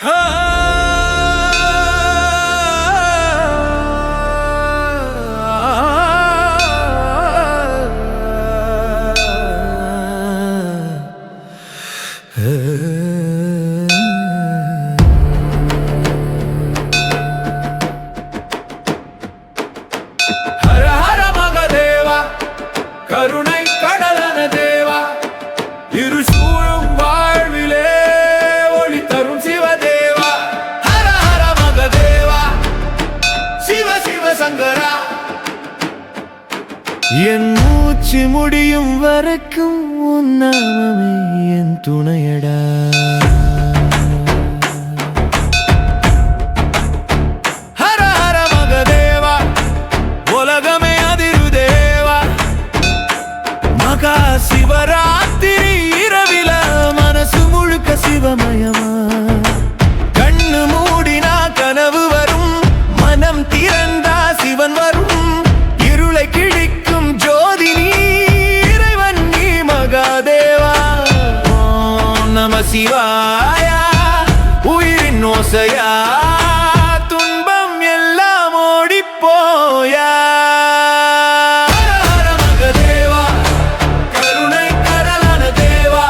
ஹர ஹர மகதேவா, கருணை கடலான தேவா, இருசூழும் வாழ்விலே ஒளி தரும் சிவதேவா. ஹர ஹர மகதேவா, சிவ சிவ சங்கரா. என் மூச்சு முடியும் வரைக்கும் உன் நாமமே என் துணையடா. ஹர ஹர மகதேவா, உலகமே அதிருதேவா. மகா சிவராத்திரி இரவில மனசு முழுக்க சிவமயமா. கண்ணு மூடினா கனவு வரும், மனம் திறந்தா சிவன் வரும். இருளை கிழிக்கும் ஜோதி நீ, இறைவன் நீ மகாதேவா. ஓம் நம சிவாயா, உயிரின் ஓசையா, துன்பம் எல்லாம் ஓடிப்போயா. ஹர ஹர மகதேவா, கருணை கடலான தேவா,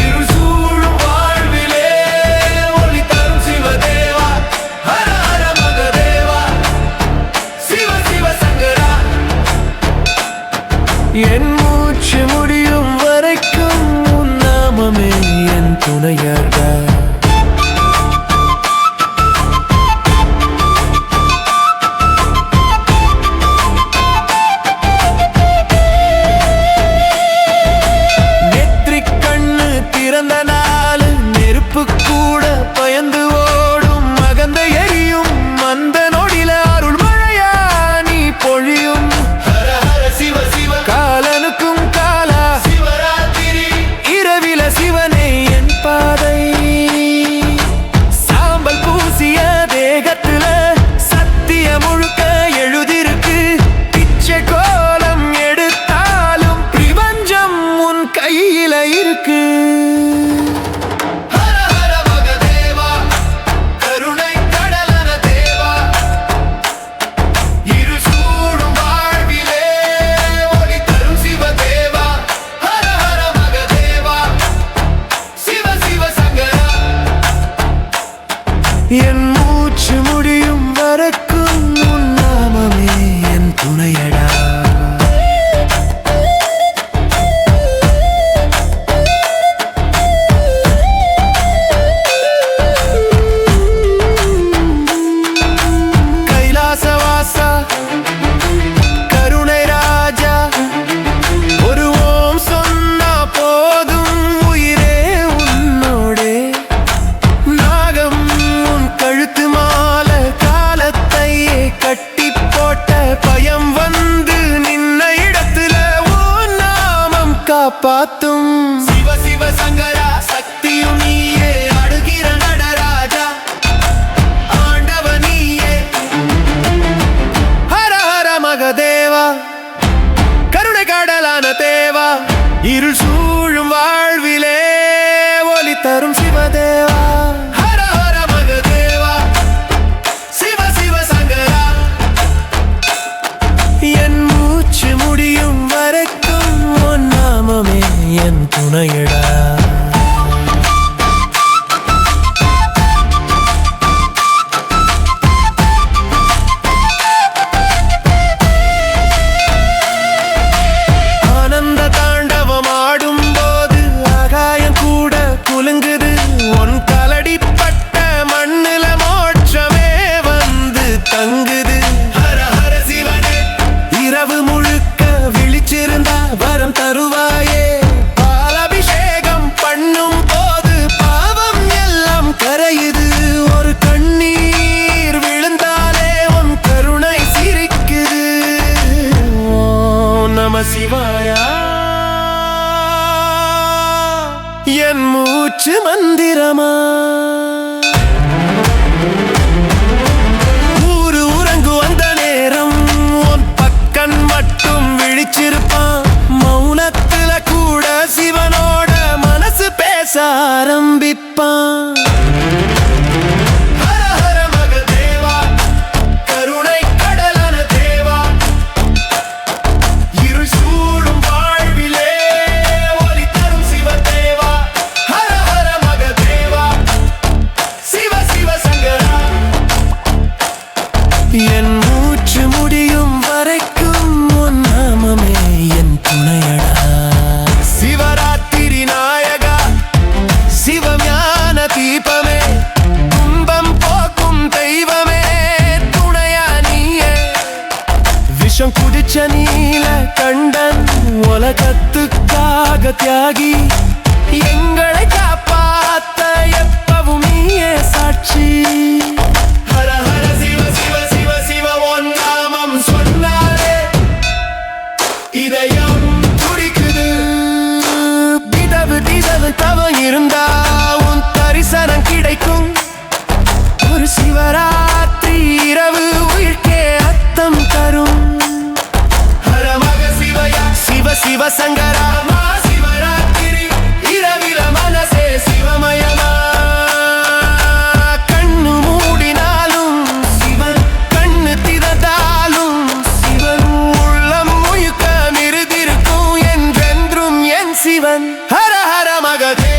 இருசூழும் வாழ்விலே ஒளி தரும் சிவதேவா. ஹர ஹர மகதேவா, சிவ சிவ சங்கரா. என் மூச்சு முடியும் வரைக்கும் உன் நாமமே என் துணையடா. நெற்றிக் கண்ணு திறந்த நாள், நெருப்பு கூட பயந்து ஓடும். மகந்த எரியும் அந்த நொடில அருள் மழையா நீ பொழியும். ஹர ஹர சிவ சிவ காலனுக்கும் காலா, சிவராத்திரி. இரவில சிவனே என் பாதை. சாம்பல் பூசிய தேகத்துல சத்திய முழுக்க எழுதிருக்கு. பிச்சை கோலம் எடுத்தாலும் பிரபஞ்சம் உன் கையில இருக்கு. ஹர ஹர மகதேவா, கருணை கடலான தேவா, இருசூழும் வாழ்விலே ஒளி தரும் சிவதேவா. ஹர ஹர மகதேவா, சிவ சிவ சங்கரா. என் மூச்சு முடியும் வரைக்கும் உன் நாமமே என் துணையடா. கைலாசவாசா, கருணை ராஜா, ஒரு ஓம் சொன்னா போதும் உயிரே உன்னோடே. நாகம் உன் கழுத்து மாலை, காலத்தையே கட்டி போட்ட பயம் வந்து நின்ன இடத்துல உன் நாமம் காப்பாத்தும். சிவ சிவ சங்கரா, சக்தியும் நீயே, அடுகிற நடராஜா, ஆண்டவ நீயே. ஹர ஹர மகதேவா, கருணை கடலான தேவா, இருள் சூழும் வாழ்விலே ஒளி தரும் சிவதேவா. ஹர ஹர மகதேவா, சிவ சிவ சங்கரா. என் மூச்சு முடியும் வரைக்கும் உன் நாமமே என் துணையடா. ஆனந்த தாண்டவம் ஆடும் போது ஆகாயம் கூட குலுங்குது. உன் கலடிப்பட்ட மண்ணுல மோட்சமே வந்து தங்குது. ஹர ஹர சிவனே, இரவு முழுக்க விழிச்சிருந்தா வரம் தருவாயே. பாலாபிஷேகம் தீபமே துன்பம் போக்கும் தெய்வமே துணையா நீயே விஷம் குடிச்ச நீல கண்டன் உலகத்துக்காக தியாகி எங்களை காப்பாத்த எப்பவும் நீயே சாட்சி ஹர ஹர சிவ சிவ சிவ சிவ உன் நாமம் சொன்னாலே இதயம் துடிக்குது. திதவு தவம் இருந்தா உன் தரிசனம் கிடைக்கும் ஒரு சிவராத்திரி இரவு உயிர்க்கே அர்த்தம் தரும் ஹர மக சிவயா சிவ சிவ சங்கரா மா சிவராத்திரி இரவில மனசே சிவமயமா. கண்ணு மூடினாலும் சிவன் கண்ணு திறந்தாலும் சிவன் உள்ளம் முழுக்க மிருதிருக்கும் என்றென்றும் என் சிவன் ஹர ஹர மகதே